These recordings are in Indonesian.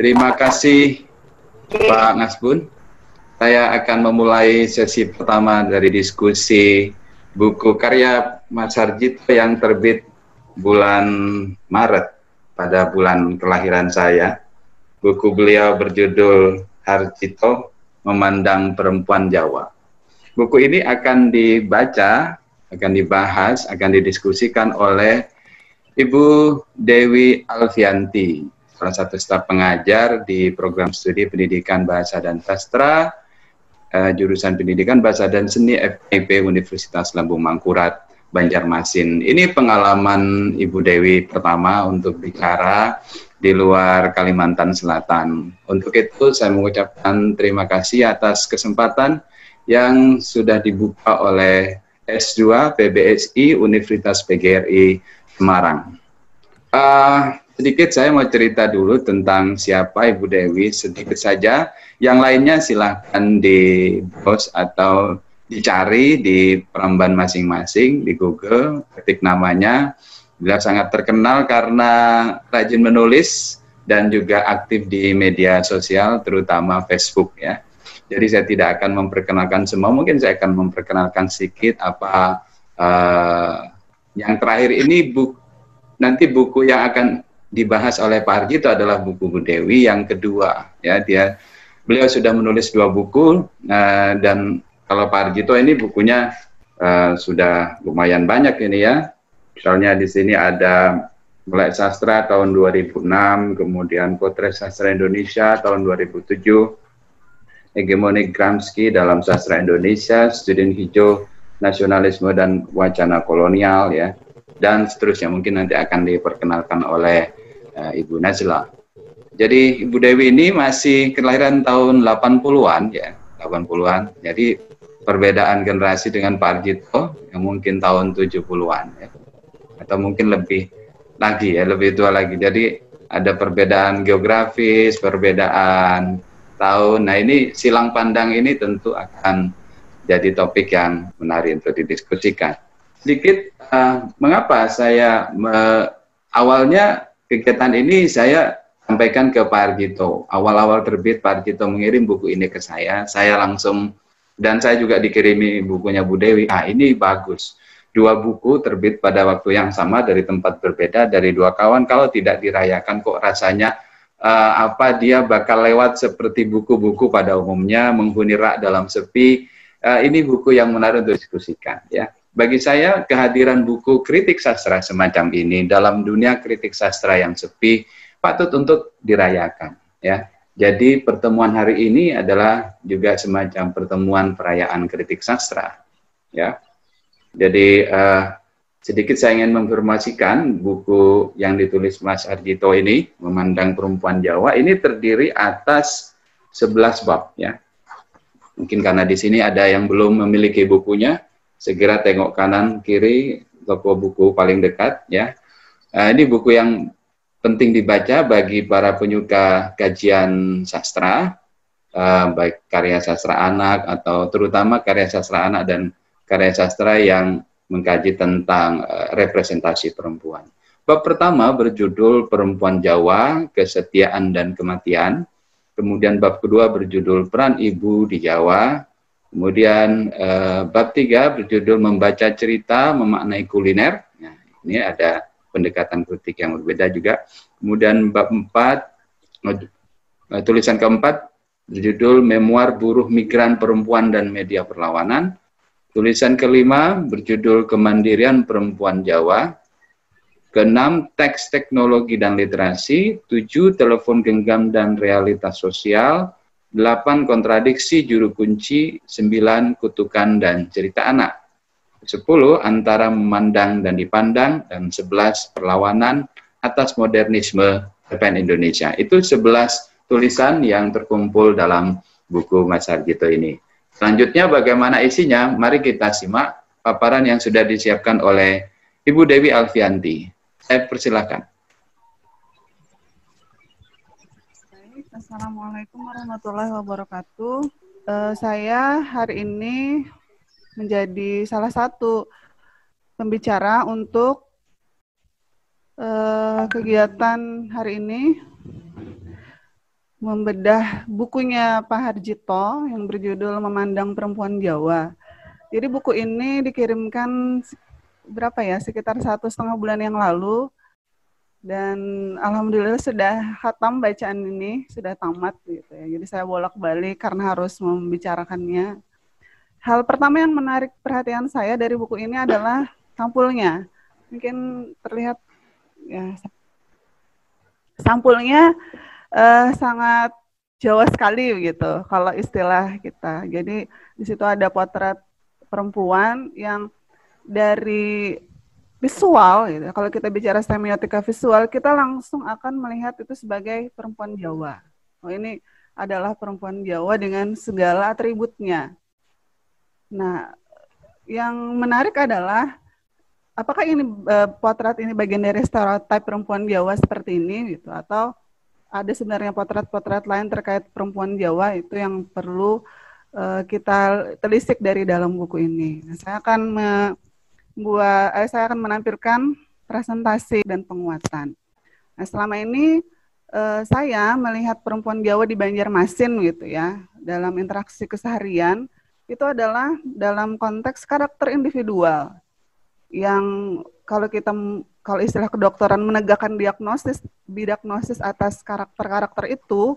Terima kasih Pak Ngasbun. Saya akan memulai sesi pertama dari diskusi buku karya Mas Harjito yang terbit bulan Maret pada bulan kelahiran saya. Buku beliau berjudul Harjito Memandang Perempuan Jawa. Buku ini akan dibaca, akan dibahas, akan didiskusikan oleh Ibu Dewi Alfianti, salah satu staf pengajar di program studi pendidikan bahasa dan sastra, jurusan pendidikan bahasa dan seni FIP Universitas Lambung Mangkurat, Banjarmasin. Ini pengalaman Ibu Dewi pertama untuk bicara di luar Kalimantan Selatan. Untuk itu saya mengucapkan terima kasih atas kesempatan yang sudah dibuka oleh S2 PBSI Universitas PGRI Semarang. Sedikit saya mau cerita dulu tentang siapa Ibu Dewi, sedikit saja. Yang lainnya silahkan di browse atau dicari di peramban masing-masing di Google, ketik namanya. Beliau sangat terkenal karena rajin menulis dan juga aktif di media sosial, terutama Facebook ya. Jadi saya tidak akan memperkenalkan semua, mungkin saya akan memperkenalkan sedikit apa yang terakhir ini nanti buku yang akan dibahas oleh Pak Harjito adalah buku Bu Dewi yang kedua ya. Beliau sudah menulis 2 buku dan kalau Pak Harjito ini bukunya sudah lumayan banyak ini ya. Misalnya di sini ada Melek Sastra tahun 2006, kemudian Potret Sastra Indonesia tahun 2007, Hegemoni Gramsci dalam Sastra Indonesia, Student Hijau, Nasionalisme dan Wacana Kolonial ya, dan seterusnya. Mungkin nanti akan diperkenalkan oleh Ibu Nazla. Jadi Ibu Dewi ini masih kelahiran tahun 80-an ya, 80-an. Jadi perbedaan generasi dengan Pak Harjito yang mungkin tahun 70-an ya. Atau mungkin lebih lagi ya, lebih tua lagi. Jadi ada perbedaan geografis, perbedaan tahun. Nah, ini silang pandang ini tentu akan jadi topik yang menarik untuk didiskusikan. Sedikit mengapa saya awalnya kegiatan ini saya sampaikan ke Pak Harjito. Awal-awal terbit Pak Harjito mengirim buku ini ke saya langsung, dan saya juga dikirimi bukunya Bu Dewi. Ini bagus. 2 buku terbit pada waktu yang sama dari tempat berbeda, dari 2 kawan. Kalau tidak dirayakan kok rasanya dia bakal lewat seperti buku-buku pada umumnya, menghuni rak dalam sepi. Ini buku yang menarik untuk diskusikan ya. Bagi saya kehadiran buku kritik sastra semacam ini dalam dunia kritik sastra yang sepi patut untuk dirayakan ya. Jadi pertemuan hari ini adalah juga semacam pertemuan perayaan kritik sastra ya. Jadi sedikit saya ingin menginformasikan buku yang ditulis Mas Harjito ini, Memandang Perempuan Jawa, ini terdiri atas 11 bab ya. Mungkin karena di sini ada yang belum memiliki bukunya, segera tengok kanan kiri toko buku paling dekat ya. Ini buku yang penting dibaca bagi para penyuka kajian sastra, baik karya sastra anak atau terutama karya sastra anak dan karya sastra yang mengkaji tentang representasi perempuan. Bab pertama berjudul Perempuan Jawa, Kesetiaan dan Kematian. Kemudian bab kedua berjudul Peran Ibu di Jawa. Kemudian bab 3 berjudul Membaca Cerita, Memaknai Kuliner. Nah, ini ada pendekatan kritik yang berbeda juga. Kemudian bab 4, tulisan keempat berjudul Memoir Buruh Migran Perempuan dan Media Perlawanan. Tulisan kelima berjudul Kemandirian Perempuan Jawa. Keenam, Teks Teknologi dan Literasi. 7, Telepon Genggam dan Realitas Sosial. 8, Kontradiksi Juru Kunci. 9, Kutukan dan Cerita Anak. 10, Antara Memandang dan Dipandang. Dan 11, Perlawanan atas Modernisme PPN Indonesia. Itu 11 tulisan yang terkumpul dalam buku Mas Harjito ini. Selanjutnya bagaimana isinya? Mari kita simak paparan yang sudah disiapkan oleh Ibu Dewi Alfianti. Saya persilakan. Assalamualaikum warahmatullahi wabarakatuh. Saya hari ini menjadi salah satu pembicara untuk kegiatan hari ini. membedah bukunya Pak Harjito yang berjudul Memandang Perempuan Jawa. Jadi buku ini dikirimkan berapa ya, sekitar 1,5 bulan yang lalu, dan alhamdulillah sudah khatam bacaan ini, sudah tamat gitu ya. Jadi saya bolak-balik karena harus membicarakannya. Hal pertama yang menarik perhatian saya dari buku ini adalah sampulnya. Mungkin terlihat ya, sampulnya sangat Jawa sekali gitu kalau istilah kita. Jadi di situ ada potret perempuan yang dari visual gitu. Kalau kita bicara semiotika visual, kita langsung akan melihat itu sebagai perempuan Jawa. Oh, ini adalah perempuan Jawa dengan segala atributnya. Nah, yang menarik adalah apakah ini potret ini bagian dari stereotip perempuan Jawa seperti ini gitu, atau ada sebenarnya potret-potret lain terkait perempuan Jawa itu yang perlu kita telisik dari dalam buku ini. Nah, saya akan menampilkan presentasi dan penguatan. Nah, selama ini saya melihat perempuan Jawa di Banjarmasin gitu ya, dalam interaksi keseharian itu adalah dalam konteks karakter individual yang kalau istilah kedokteran menegakkan diagnosis atas karakter-karakter itu,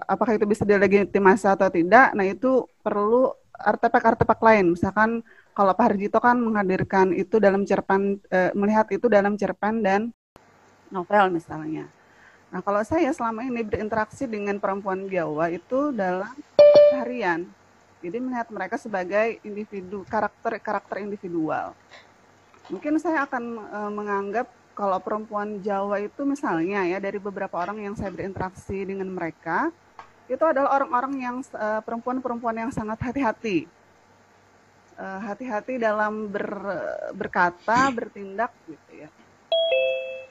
apakah itu bisa dilegitimasi atau tidak, nah itu perlu artefak-artefak lain. Misalkan kalau Pak Harjito kan menghadirkan itu dalam cerpen, melihat itu dalam cerpen dan novel misalnya. Nah, kalau saya selama ini berinteraksi dengan perempuan Jawa itu dalam harian. Jadi melihat mereka sebagai individu, karakter individual. Mungkin saya akan menganggap kalau perempuan Jawa itu misalnya ya, dari beberapa orang yang saya berinteraksi dengan mereka, itu adalah orang-orang yang perempuan-perempuan yang sangat hati-hati. Hati-hati dalam berkata, bertindak gitu ya.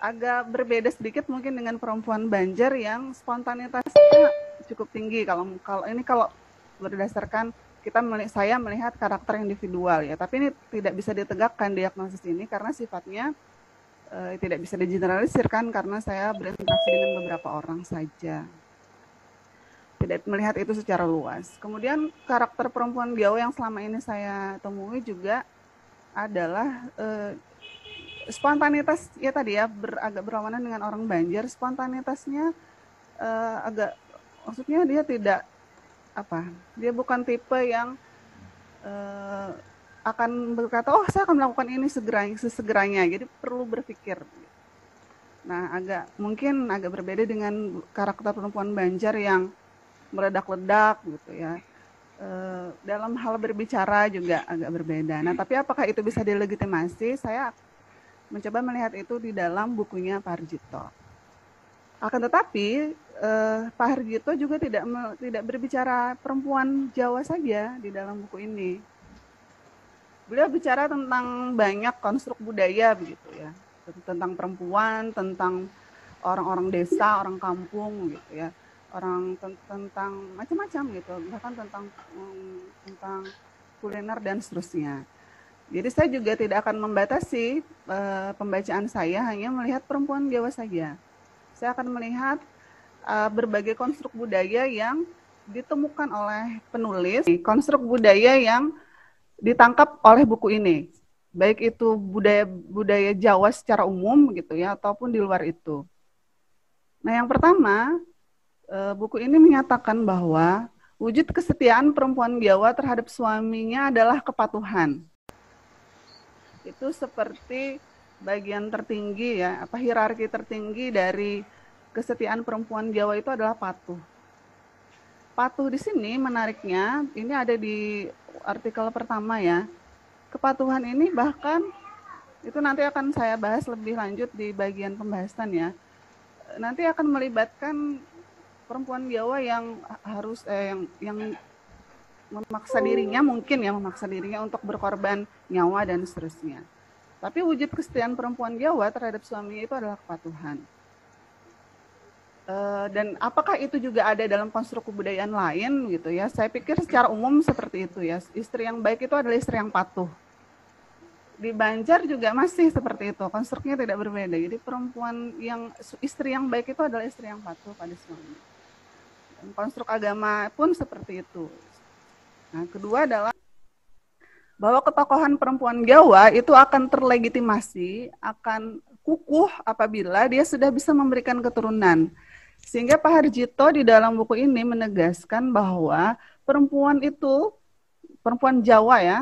Agak berbeda sedikit mungkin dengan perempuan Banjar yang spontanitasnya cukup tinggi. Kalau berdasarkan saya melihat karakter individual ya, tapi ini tidak bisa ditegakkan diagnosis ini karena sifatnya tidak bisa digeneralisirkan karena saya berinteraksi dengan beberapa orang saja. Tidak melihat itu secara luas. Kemudian karakter perempuan Jawa yang selama ini saya temui juga adalah spontanitas ya tadi ya, agak berlawanan dengan orang Banjar. Spontanitasnya maksudnya dia tidak dia bukan tipe yang akan berkata, oh saya akan melakukan ini segeranya, jadi perlu berpikir. Nah, mungkin agak berbeda dengan karakter perempuan Banjar yang meledak-ledak gitu ya. Dalam hal berbicara juga agak berbeda. Nah, tapi apakah itu bisa dilegitimasi? Saya mencoba melihat itu di dalam bukunya Pak Harjito. Akan tetapi Pak Harjito juga tidak berbicara perempuan Jawa saja di dalam buku ini. Beliau bicara tentang banyak konstruk budaya begitu ya, tentang perempuan, tentang orang-orang desa, orang kampung gitu ya, tentang macam-macam gitu, bahkan tentang kuliner dan seterusnya. Jadi saya juga tidak akan membatasi pembacaan saya hanya melihat perempuan Jawa saja. Saya akan melihat berbagai konstruk budaya yang ditemukan oleh penulis, konstruk budaya yang ditangkap oleh buku ini, baik itu budaya Jawa secara umum gitu ya, ataupun di luar itu. Nah, yang pertama, buku ini menyatakan bahwa wujud kesetiaan perempuan Jawa terhadap suaminya adalah kepatuhan. Itu seperti bagian tertinggi ya, hierarki tertinggi dari kesetiaan perempuan Jawa itu adalah patuh. Patuh di sini menariknya, ini ada di artikel pertama ya. Kepatuhan ini bahkan itu nanti akan saya bahas lebih lanjut di bagian pembahasan ya. Nanti akan melibatkan perempuan Jawa yang harus yang memaksa dirinya untuk berkorban nyawa dan seterusnya. Tapi wujud kesetiaan perempuan Jawa terhadap suaminya itu adalah kepatuhan. Dan apakah itu juga ada dalam konstruk kebudayaan lain gitu ya? Saya pikir secara umum seperti itu ya. Istri yang baik itu adalah istri yang patuh. Di Banjar juga masih seperti itu, konstruknya tidak berbeda. Jadi istri yang baik itu adalah istri yang patuh pada suami. konstruk agama pun seperti itu. Nah, kedua adalah bahwa ketokohan perempuan Jawa itu akan terlegitimasi, akan kukuh apabila dia sudah bisa memberikan keturunan. Sehingga Pak Harjito di dalam buku ini menegaskan bahwa perempuan itu, perempuan Jawa ya,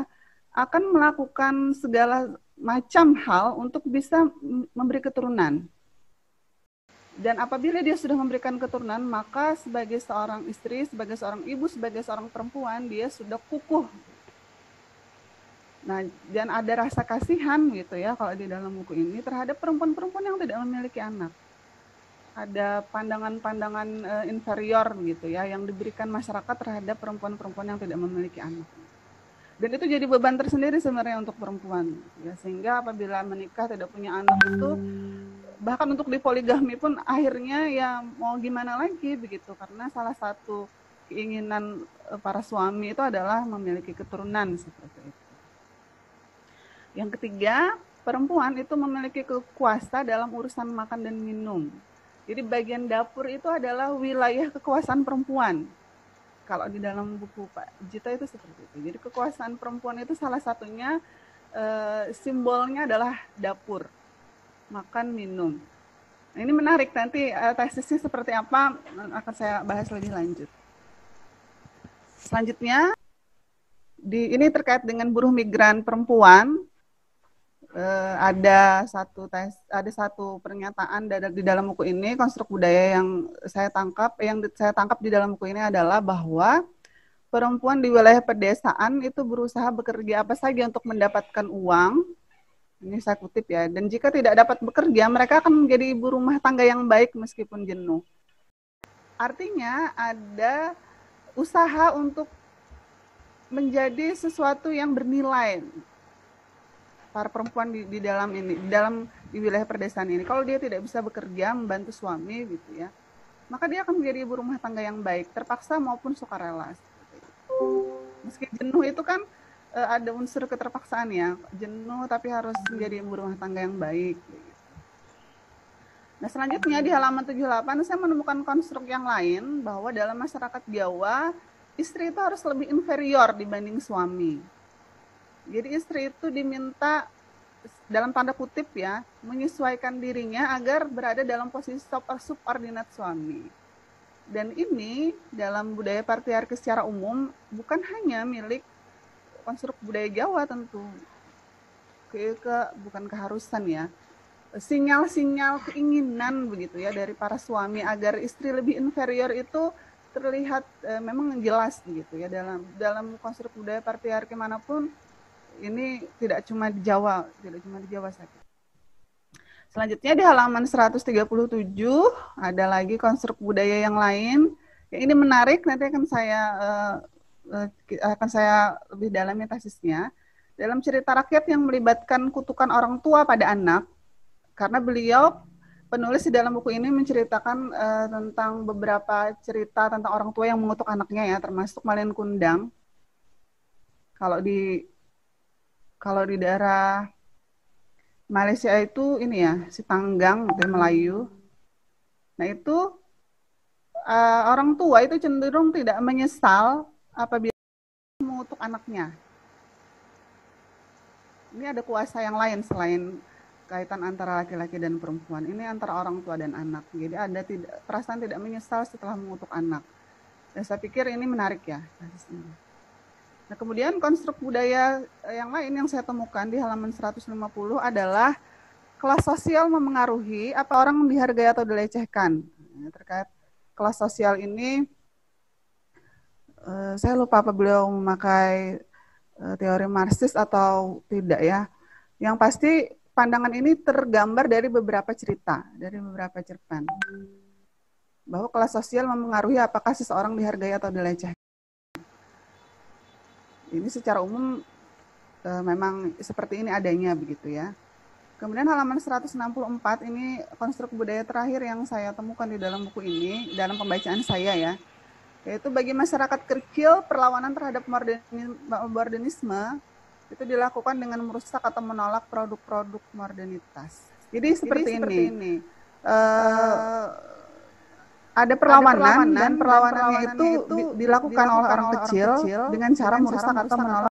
akan melakukan segala macam hal untuk bisa memberi keturunan. Dan apabila dia sudah memberikan keturunan, maka sebagai seorang istri, sebagai seorang ibu, sebagai seorang perempuan, dia sudah kukuh. Nah, dan ada rasa kasihan gitu ya kalau di dalam buku ini terhadap perempuan-perempuan yang tidak memiliki anak. Ada pandangan-pandangan inferior gitu ya yang diberikan masyarakat terhadap perempuan-perempuan yang tidak memiliki anak. Dan itu jadi beban tersendiri sebenarnya untuk perempuan. Ya, sehingga apabila menikah tidak punya anak itu bahkan untuk dipoligami pun akhirnya ya mau gimana lagi begitu, karena salah satu keinginan para suami itu adalah memiliki keturunan seperti itu. Yang ketiga, perempuan itu memiliki kuasa dalam urusan makan dan minum. Jadi bagian dapur itu adalah wilayah kekuasaan perempuan. Kalau di dalam buku Pak Jito itu seperti itu. Jadi kekuasaan perempuan itu salah satunya simbolnya adalah dapur. Makan, minum. Nah, ini menarik, nanti tesisnya seperti apa akan saya bahas lebih lanjut. Selanjutnya, ini terkait dengan buruh migran perempuan. Ada satu pernyataan di dalam buku ini, konstruk budaya yang saya tangkap di dalam buku ini adalah bahwa perempuan di wilayah pedesaan itu berusaha bekerja apa saja untuk mendapatkan uang. Ini saya kutip ya, dan jika tidak dapat bekerja, mereka akan menjadi ibu rumah tangga yang baik meskipun jenuh. Artinya ada usaha untuk menjadi sesuatu yang bernilai. Para perempuan di wilayah pedesaan ini, kalau dia tidak bisa bekerja, membantu suami gitu ya, maka dia akan menjadi ibu rumah tangga yang baik, terpaksa maupun sukarela. Meski jenuh itu kan ada unsur keterpaksaan ya, jenuh tapi harus menjadi ibu rumah tangga yang baik. Nah, selanjutnya di halaman 78 saya menemukan konstruk yang lain bahwa dalam masyarakat Jawa, istri itu harus lebih inferior dibanding suami. Jadi istri itu diminta dalam tanda kutip ya, menyesuaikan dirinya agar berada dalam posisi subordinat suami. Dan ini dalam budaya patriarki secara umum bukan hanya milik konstruk budaya Jawa tentu, bukan keharusan ya, sinyal-sinyal keinginan begitu ya dari para suami agar istri lebih inferior itu terlihat memang jelas gitu ya dalam konstruk budaya patriarki manapun. Ini tidak cuma di Jawa saja. Selanjutnya di halaman 137 ada lagi konstruk budaya yang lain. Ini menarik, nanti akan saya lebih dalami tesisnya. Dalam cerita rakyat yang melibatkan kutukan orang tua pada anak, karena beliau penulis di dalam buku ini menceritakan tentang beberapa cerita tentang orang tua yang mengutuk anaknya ya, termasuk Malin Kundang. Kalau di daerah Malaysia itu ini ya, si Tanggang dari Melayu. Nah itu orang tua itu cenderung tidak menyesal apabila mengutuk anaknya. Ini ada kuasa yang lain selain kaitan antara laki-laki dan perempuan. Ini antara orang tua dan anak. Jadi ada perasaan tidak menyesal setelah mengutuk anak. Dan saya pikir ini menarik ya. Nah, kemudian konstruk budaya yang lain yang saya temukan di halaman 150 adalah kelas sosial memengaruhi apa orang dihargai atau dilecehkan. Terkait kelas sosial ini, saya lupa apa beliau memakai teori Marxis atau tidak ya. Yang pasti pandangan ini tergambar dari beberapa cerita, dari beberapa cerpen. Bahwa kelas sosial memengaruhi apakah seseorang dihargai atau dilecehkan. Ini secara umum memang seperti ini adanya begitu ya. Kemudian halaman 164 ini konstruk budaya terakhir yang saya temukan di dalam buku ini, dalam pembacaan saya ya. Yaitu bagi masyarakat kecil, perlawanan terhadap modernisme itu dilakukan dengan merusak atau menolak produk-produk modernitas. Jadi seperti ini. ada perlawanan dan perlawanannya itu dilakukan oleh orang kecil dengan cara merusak atau menolak